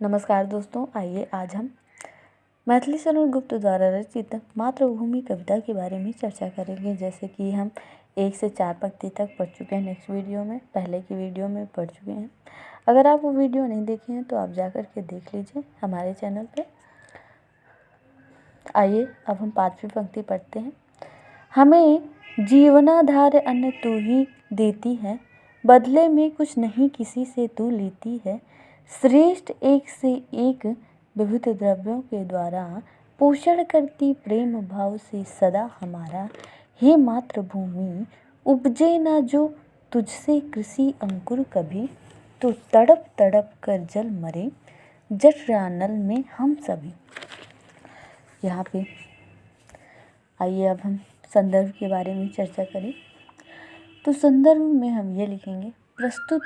नमस्कार दोस्तों, आइए आज हम मैथिली शरण गुप्त द्वारा रचित मातृभूमि कविता के बारे में चर्चा करेंगे। जैसे कि हम 1 से 4 पंक्ति तक पढ़ चुके हैं नेक्स्ट वीडियो में, पहले की वीडियो में पढ़ चुके हैं। अगर आप वो वीडियो नहीं देखे हैं तो आप जाकर के देख लीजिए हमारे चैनल पे। आइए अब हम 5वीं पंक्ति पढ़ते हैं। हमें जीवनाधार अन्न तू ही देती है, बदले में कुछ नहीं किसी से तू लेती है। श्रेष्ठ एक से एक विविध द्रव्यों के द्वारा पोषण करती प्रेम भाव से सदा हमारा। हे मातृभूमि उपजे ना जो तुझसे कृषि अंकुर कभी, तो तड़प तड़प कर जल मरे जठरानल में हम सभी। यहाँ पे आइए अब हम संदर्भ के बारे में चर्चा करें। तो संदर्भ में हम ये लिखेंगे, प्रस्तुत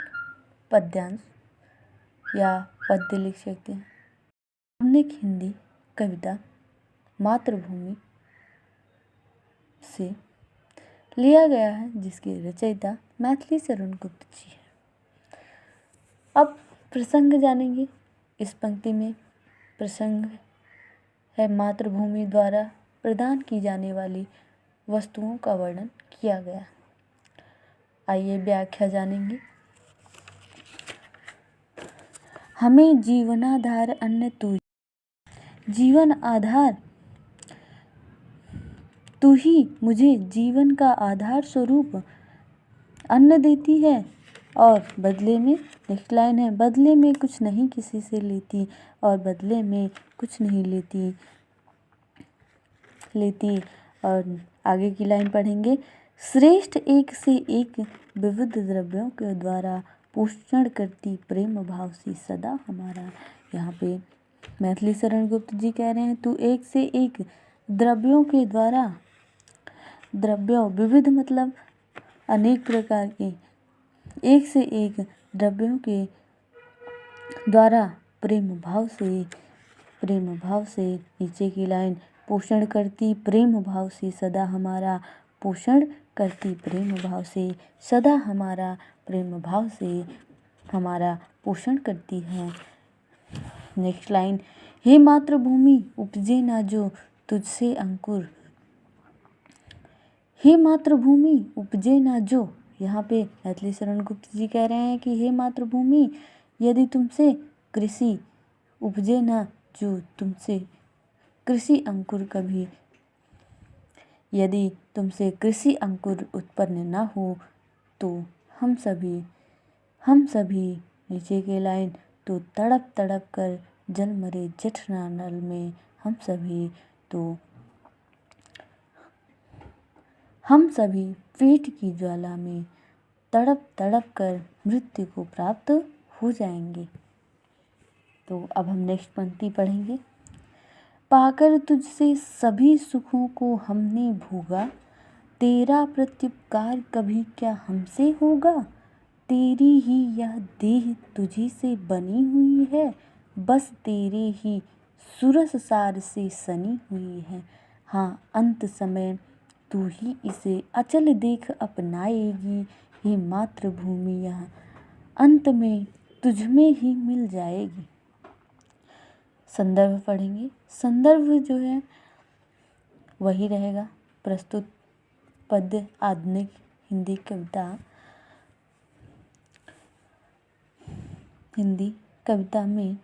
पद्यांश या पद्य लिख सकते हैं। आधुनिक हिंदी कविता मातृभूमि से लिया गया है, जिसकी रचयिता मैथिली शरण गुप्त जी है। अब प्रसंग जानेंगे। इस पंक्ति में प्रसंग है मातृभूमि द्वारा प्रदान की जाने वाली वस्तुओं का वर्णन किया गया। आइए व्याख्या जानेंगे। हमें जीवनाधार अन्न तू, जीवन आधार तू ही मुझे जीवन का आधार स्वरूप अन्न देती है, और बदले में नेक्स्ट लाइन है, बदले में कुछ नहीं किसी से लेती, और बदले में कुछ नहीं लेती। और आगे की लाइन पढ़ेंगे। श्रेष्ठ एक से एक विविध द्रव्यों के द्वारा पोषण करती प्रेम भाव से सदा हमारा। यहाँ पे मैथिली शरण गुप्त जी कह रहे हैं, तू एक से एक द्रव्यों के द्वारा, द्रव्यों विविध मतलब अनेक प्रकार के, एक से एक द्रव्यों के द्वारा प्रेम भाव से नीचे की लाइन, पोषण करती प्रेम भाव से सदा हमारा, पोषण करती प्रेम भाव से सदा हमारा, प्रेम भाव से हमारा पोषण करती है। नेक्स्ट लाइन, हे मातृभूमि उपजे ना जो तुझसे अंकुर, हे मातृभूमि उपजे ना जो, यहाँ पे मैथिली शरण गुप्त जी कह रहे हैं कि हे मातृभूमि, यदि तुमसे कृषि उपजे ना जो, तुमसे कृषि अंकुर कभी, यदि तुमसे कृषि अंकुर उत्पन्न न हो, तो हम सभी नीचे के लाइन, तो तड़प तड़प कर जल मरे जठरानल में हम सभी, तो हम सभी पेट की ज्वाला में तड़प तड़प कर मृत्यु को प्राप्त हो जाएंगे। तो अब हम नेक्स्ट पंक्ति पढ़ेंगे। पाकर तुझसे सभी सुखों को हमने भोगा, तेरा प्रत्युपकार कभी क्या हमसे होगा। तेरी ही यह देह तुझी से बनी हुई है, बस तेरे ही सुरस सार से सनी हुई है। हाँ, अंत समय तू ही इसे अचल देख अपनाएगी, ये मातृभूमि यह अंत में तुझ में ही मिल जाएगी। संदर्भ पढ़ेंगे। संदर्भ जो है वही रहेगा, प्रस्तुत पद्य आधुनिक हिंदी कविता में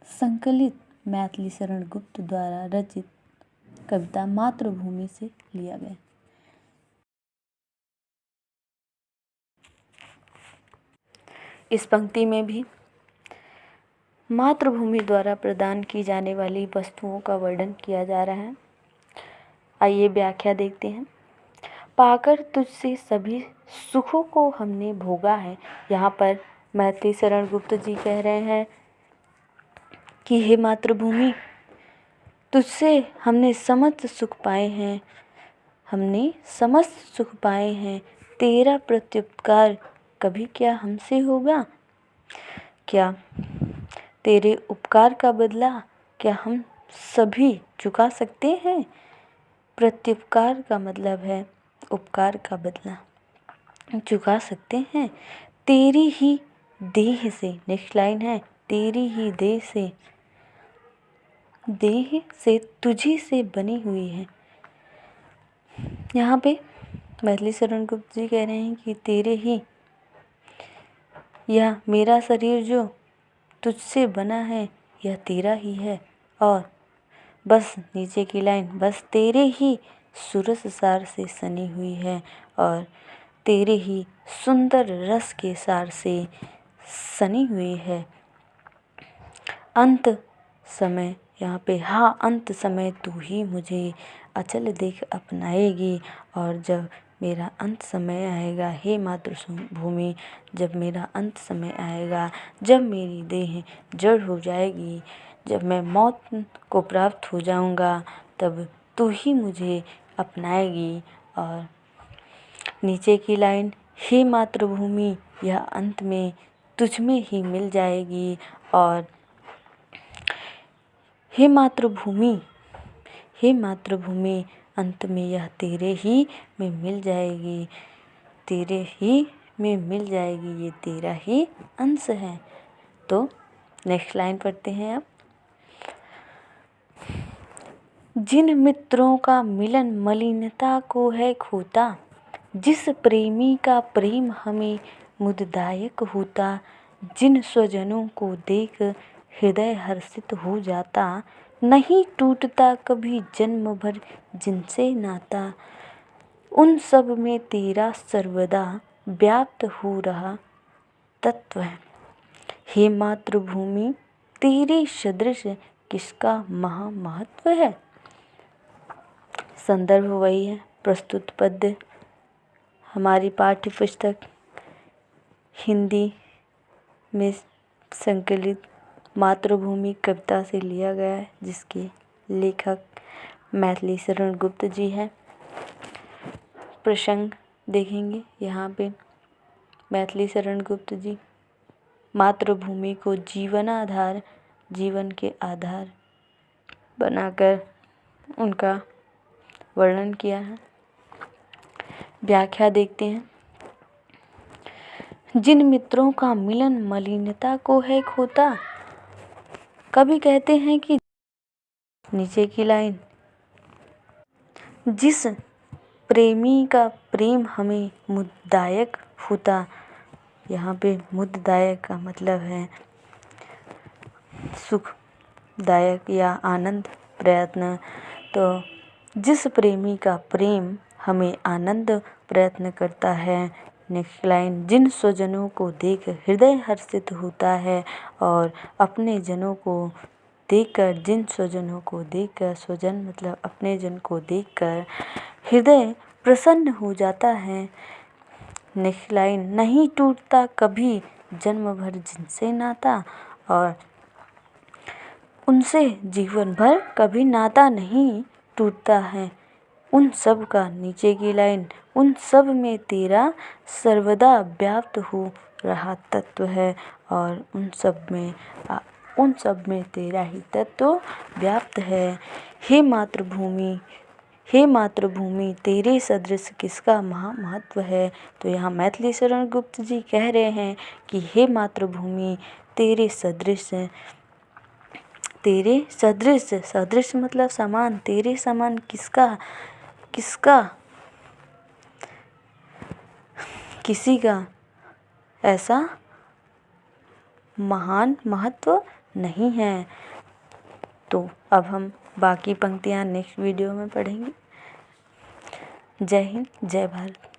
संकलित मैथिली शरण गुप्त द्वारा रचित कविता मातृभूमि से लिया गया। इस पंक्ति में भी मातृभूमि द्वारा प्रदान की जाने वाली वस्तुओं का वर्णन किया जा रहा है। आइए व्याख्या देखते हैं। पाकर तुझसे सभी सुखों को हमने भोगा है। यहाँ पर मैथिली शरण गुप्त जी कह रहे हैं कि हे मातृभूमि, तुझसे हमने समस्त सुख पाए हैं, तेरा प्रत्युपकार कभी क्या हमसे होगा। क्या तेरे उपकार का बदला क्या हम सभी चुका सकते हैं। प्रत्युपकार का मतलब है उपकार का बदला चुका सकते हैं। तेरी ही देह से, नेक्स्ट लाइन है, तेरी ही देह से तुझी से बनी हुई है। यहाँ पे मैथिली शरण गुप्त जी कह रहे हैं कि तेरे ही, यह मेरा शरीर जो तुझसे बना है यह तेरा ही है। और बस नीचे की लाइन, बस तेरे ही सुरस सार से सनी हुई है और तेरे ही सुंदर रस के सार से सनी हुई है। अंत समय, यहाँ पे हाँ अंत समय तू ही मुझे अचल देख अपनाएगी। और जब मेरा अंत समय आएगा हे मातृभूमि, जब मेरा अंत समय आएगा, जब मेरी देह जड़ हो जाएगी, जब मैं मौत को प्राप्त हो जाऊंगा, तब तू ही मुझे अपनाएगी। और नीचे की लाइन, हे मातृभूमि यह अंत में तुझ में ही मिल जाएगी। और हे मातृभूमि अंत में यह तेरे ही में मिल जाएगी, तेरे ही में मिल जाएगी, ये तेरा ही अंश है। तो नेक्स्ट लाइन पढ़ते हैं अब। जिन मित्रों का मिलन मलिनता को है खोता, जिस प्रेमी का प्रेम हमें मुददायक होता, जिन स्वजनों को देख हृदय हर्षित हो जाता, नहीं टूटता कभी जन्म भर जिनसे नाता, उन सब में तेरा सर्वदा व्याप्त हो रहा तत्व है। हे मातृभूमि तेरे सदृश किसका महामहत्व है। संदर्भ वही है, प्रस्तुत पद्य हमारी पाठ्य पुस्तक हिंदी में संकलित मातृभूमि कविता से लिया गया है, जिसके लेखक मैथिली शरण गुप्त जी हैं। प्रसंग देखेंगे यहाँ पे। मैथिली शरण गुप्त जी मातृभूमि को जीवन के आधार बनाकर उनका वर्णन किया है। व्याख्या देखते हैं। जिन मित्रों का मिलन मलिनता को है खोता, कवि कहते हैं कि नीचे की लाइन, जिस प्रेमी का प्रेम हमें मुददायक होता, यहाँ पे मुददायक का मतलब है सुखदायक या आनंद प्रयत्न। तो जिस प्रेमी का प्रेम हमें आनंद प्रयत्न करता है। नेक्स्ट लाइन, जिन स्वजनों को देख हृदय हर्षित होता है, और अपने जनों को देखकर, जिन स्वजनों को देखकर, स्वजन मतलब अपने जन को देखकर हृदय प्रसन्न हो जाता है। नेक्स्ट लाइन, नहीं टूटता कभी जन्म भर जिनसे नाता, और उनसे जीवन भर कभी नाता नहीं टूटता है। उन सब का, नीचे की लाइन, उन सब में तेरा सर्वदा व्याप्त हो रहा तत्व है, और उन सब में तेरा ही तत्व व्याप्त है। हे मातृभूमि तेरे सदृश किसका महामहत्व है। तो यहाँ मैथिली शरण गुप्त जी कह रहे हैं कि हे मातृभूमि तेरे सदृश मतलब समान, तेरे समान किसी का ऐसा महान महत्व नहीं है। तो अब हम बाकी पंक्तियाँ नेक्स्ट वीडियो में पढ़ेंगे। जय हिंद, जय भारत।